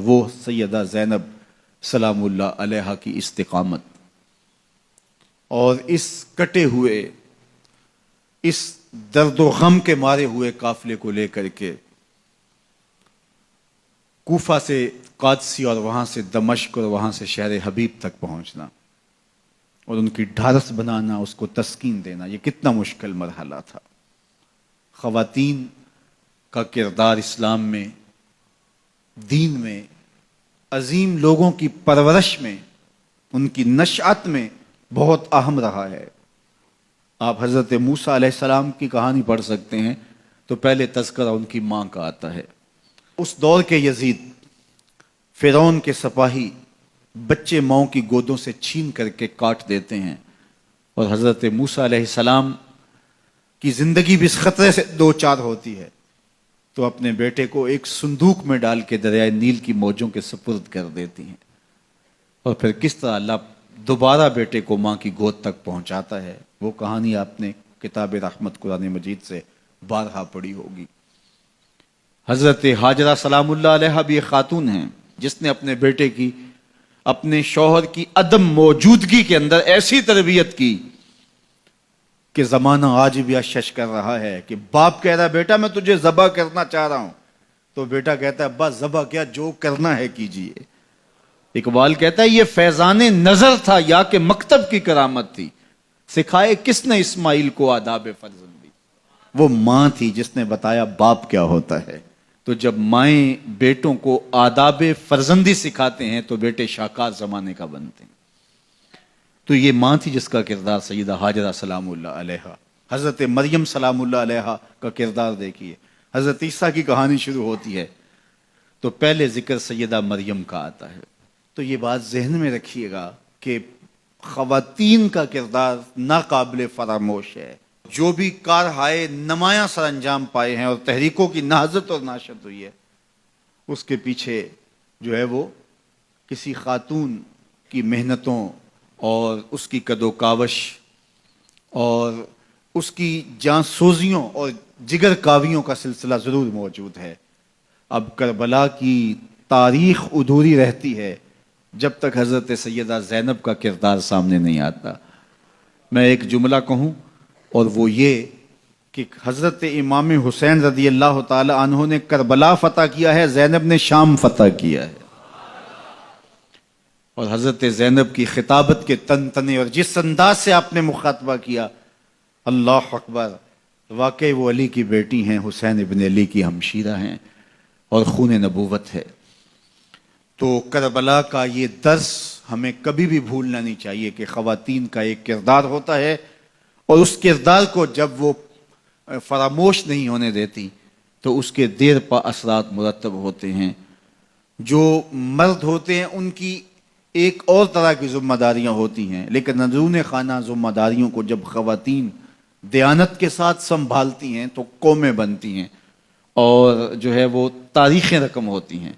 وہ سیدہ زینب سلام اللہ علیہا کی استقامت اور اس کٹے ہوئے، اس درد و غم کے مارے ہوئے قافلے کو لے کر کے کوفہ سے قادسی اور وہاں سے دمشق اور وہاں سے شہر حبیب تک پہنچنا اور ان کی ڈھارس بنانا، اس کو تسکین دینا، یہ کتنا مشکل مرحلہ تھا۔ خواتین کا کردار اسلام میں، دین میں، عظیم لوگوں کی پرورش میں، ان کی نشأت میں بہت اہم رہا ہے۔ آپ حضرت موسیٰ علیہ السلام کی کہانی پڑھ سکتے ہیں تو پہلے تذکرہ ان کی ماں کا آتا ہے۔ اس دور کے یزید، فرعون کے سپاہی بچے ماؤں کی گودوں سے چھین کر کے کاٹ دیتے ہیں، اور حضرت موسیٰ علیہ السلام کی زندگی بھی اس خطرے سے دو چار ہوتی ہے تو اپنے بیٹے کو ایک صندوق میں ڈال کے دریائے نیل کی موجوں کے سپرد کر دیتی ہیں، اور پھر کس طرح اللہ دوبارہ بیٹے کو ماں کی گود تک پہنچاتا ہے، وہ کہانی آپ نے کتاب رحمت قرآن مجید سے بارہا پڑھی ہوگی۔ حضرت ہاجرہ سلام اللہ علیہا بھی ایک خاتون ہیں جس نے اپنے بیٹے کی، اپنے شوہر کی عدم موجودگی کے اندر ایسی تربیت کی کہ زمانہ آج بھی اشش کر رہا ہے کہ باپ کہہ رہا ہے بیٹا میں تجھے ذبح کرنا چاہ رہا ہوں، تو بیٹا کہتا ہے ابا ذبح کیا، جو کرنا ہے کیجئے۔ اقبال کہتا ہے یہ فیضان نظر تھا یا کہ مکتب کی کرامت تھی، سکھائے کس نے اسماعیل کو آداب فرزندی۔ وہ ماں تھی جس نے بتایا باپ کیا ہوتا ہے۔ تو جب مائیں بیٹوں کو آداب فرزندی سکھاتے ہیں تو بیٹے شاہکار زمانے کا بنتے ہیں۔ تو یہ ماں تھی جس کا کردار سیدہ ہاجرہ سلام اللہ علیہا۔ حضرت مریم سلام اللہ علیہا کا کردار دیکھیے، حضرت عیسیٰ کی کہانی شروع ہوتی ہے تو پہلے ذکر سیدہ مریم کا آتا ہے۔ تو یہ بات ذہن میں رکھیے گا کہ خواتین کا کردار ناقابل فراموش ہے۔ جو بھی کارہائے نمایاں سر انجام پائے ہیں اور تحریکوں کی نہضت اور ناشت ہوئی ہے، اس کے پیچھے جو ہے وہ کسی خاتون کی محنتوں اور اس کی کد و کاوش اور اس کی جانسوزیوں اور جگر کاویوں کا سلسلہ ضرور موجود ہے۔ اب کربلا کی تاریخ ادھوری رہتی ہے جب تک حضرت سیدہ زینب کا کردار سامنے نہیں آتا۔ میں ایک جملہ کہوں اور وہ یہ کہ حضرت امام حسین رضی اللہ تعالی عنہ نے کربلا فتح کیا ہے، زینب نے شام فتح کیا ہے، اور حضرت زینب کی خطابت کے تنتنے اور جس انداز سے آپ نے مخاطبہ کیا، اللہ اکبر، واقعی وہ علی کی بیٹی ہیں، حسین ابن علی کی ہمشیرہ ہیں اور خون نبوت ہے۔ تو کربلا کا یہ درس ہمیں کبھی بھی بھولنا نہیں چاہیے کہ خواتین کا ایک کردار ہوتا ہے، اور اس کردار کو جب وہ فراموش نہیں ہونے دیتی تو اس کے دیر پا اثرات مرتب ہوتے ہیں۔ جو مرد ہوتے ہیں ان کی ایک اور طرح کی ذمہ داریاں ہوتی ہیں، لیکن اندرون خانہ ذمہ داریوں کو جب خواتین دیانت کے ساتھ سنبھالتی ہیں تو قومیں بنتی ہیں اور جو ہے وہ تاریخیں رقم ہوتی ہیں۔